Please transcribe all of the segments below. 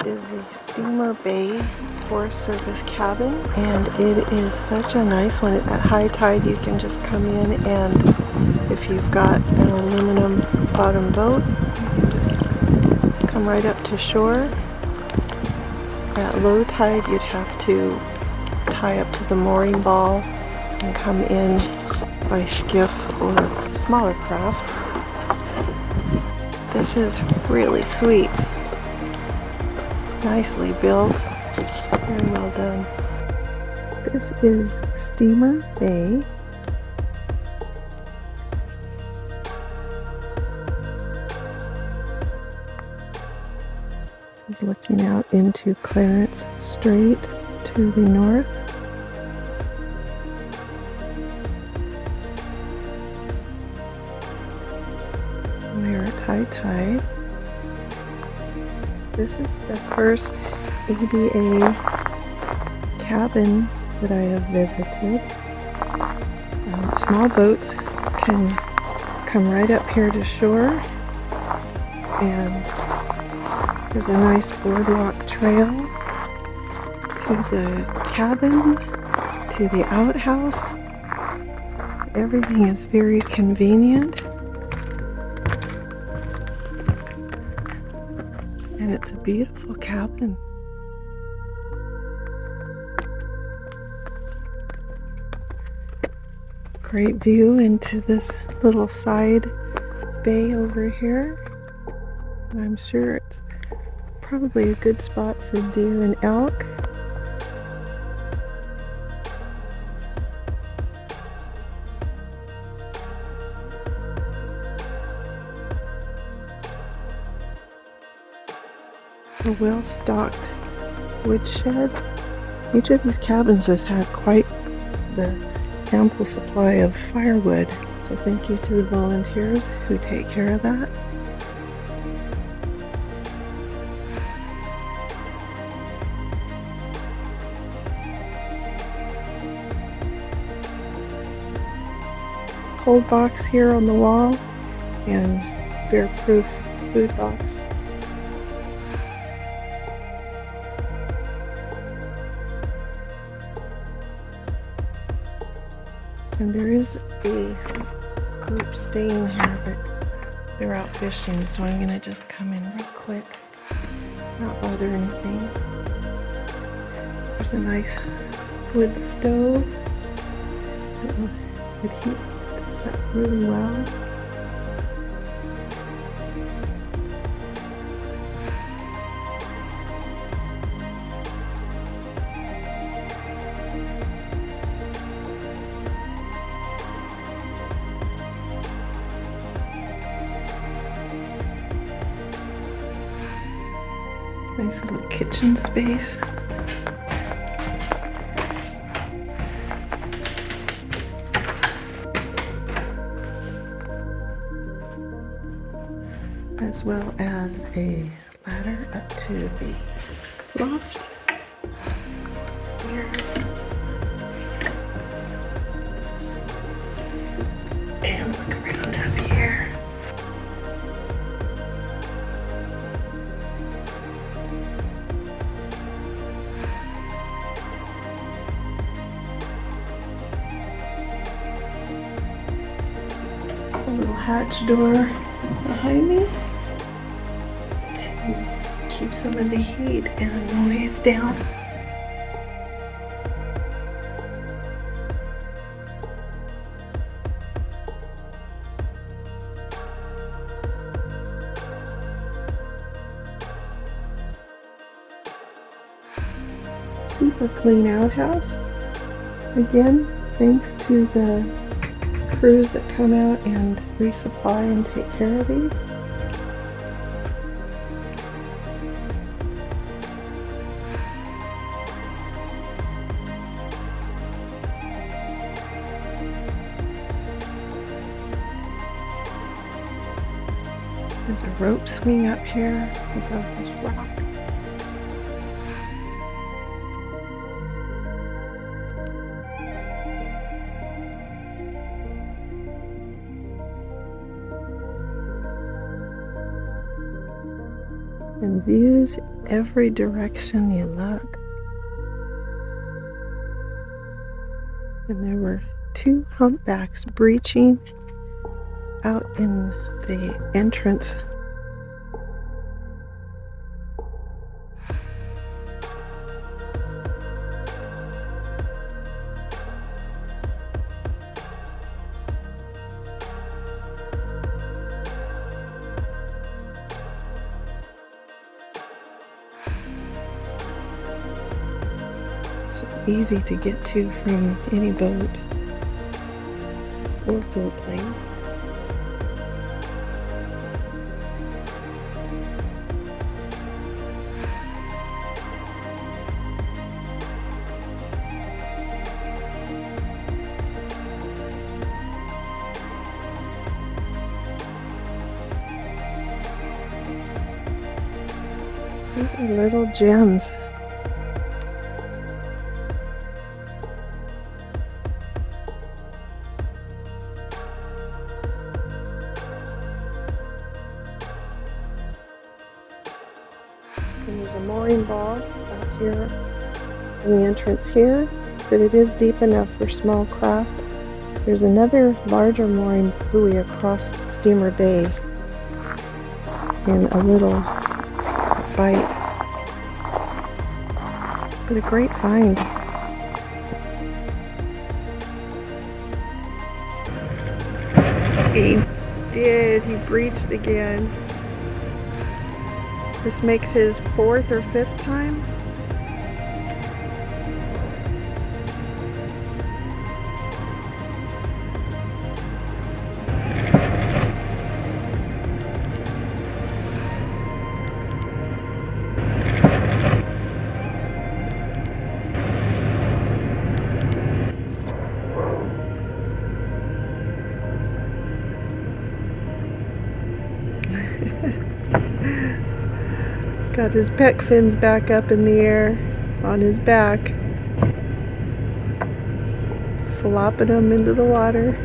is the Steamer Bay Forest Service cabin, and it is such a nice one. At high tide you can just come in, and if you've got an aluminum bottom boat, you can just come right up to shore. At low tide you'd have to tie up to the mooring ball and come in by skiff or smaller craft. This is really sweet. Nicely built. Very well done. This is Steamer Bay. This is looking out into Clarence Strait to the north. We're at high tide. This is the first ADA cabin that I have visited. Small boats can come right up here to shore, and there's a nice boardwalk trail to the cabin, to the outhouse. Everything is very convenient. And it's a beautiful cabin. Great view into this little side bay over here. And I'm sure it's probably a good spot for deer and elk. A well-stocked woodshed. Each of these cabins has had quite the ample supply of firewood, so thank you to the volunteers who take care of that. Cold box here on the wall and bear-proof food box. And there is a group staying here, but they're out fishing, so I'm gonna just come in real quick, not bother anything. There's a nice wood stove that would heat this up really well. Nice little kitchen space. As well as a ladder up to the loft. Stairs. And look around up here. A little hatch door behind me to keep some of the heat and noise down. Super clean outhouse. Again, thanks to the crews that come out and resupply and take care of these. There's a rope swing up here above this rock. And views every direction you look. And there were two humpbacks breaching out in the entrance. So easy to get to from any boat or floatplane. These are little gems. And there's a mooring ball out here in the entrance here, but it is deep enough for small craft. There's another larger mooring buoy across Steamer Bay in a little bite, but a great find. He did, he breached again. This makes his fourth or fifth time. Got his pec fins back up in the air on his back, flopping them into the water.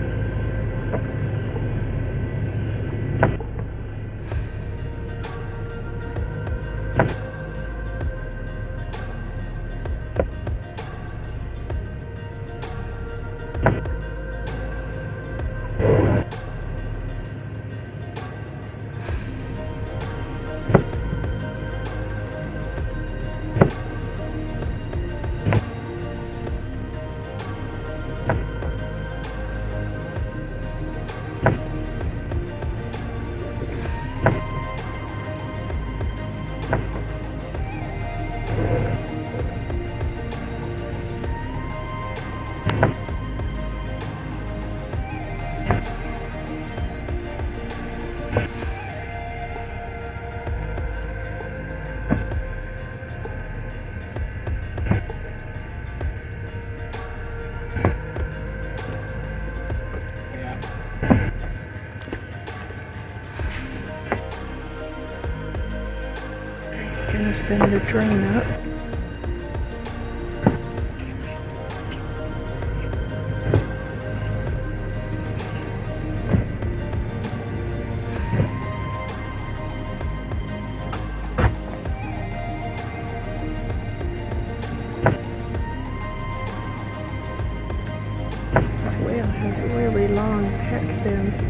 Gonna send the drone up. This whale has really long pec fins.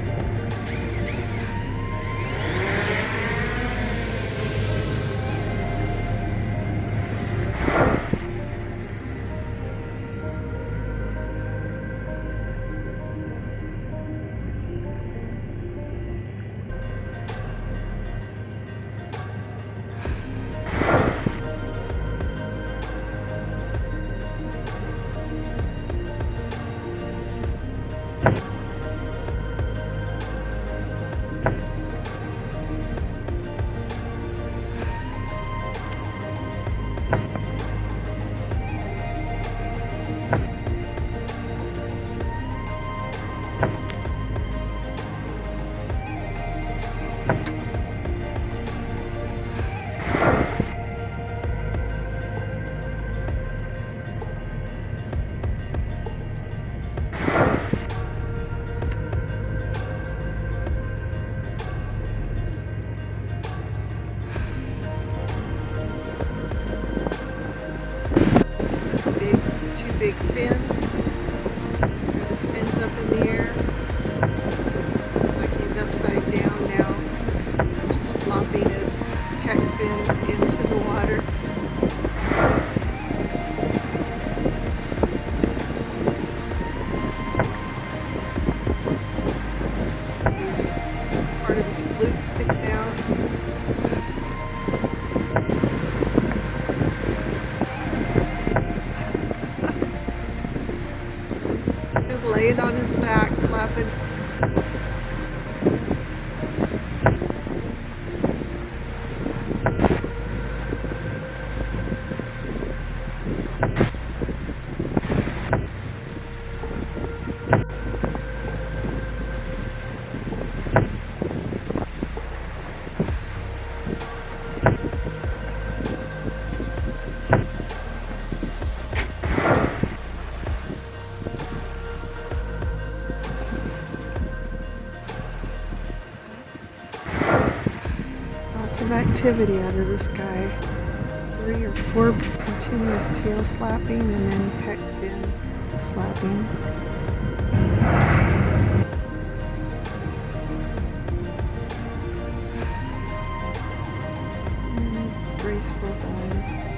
two big fins. He's got his fins up in the air. Looks like he's upside down now, just flopping his pec fin into the water. He's part of his fluke sticking out. He's laying on his back, slapping. Lots of activity out of this guy. 3 or 4 continuous tail slapping and then pec fin slapping. And graceful dive.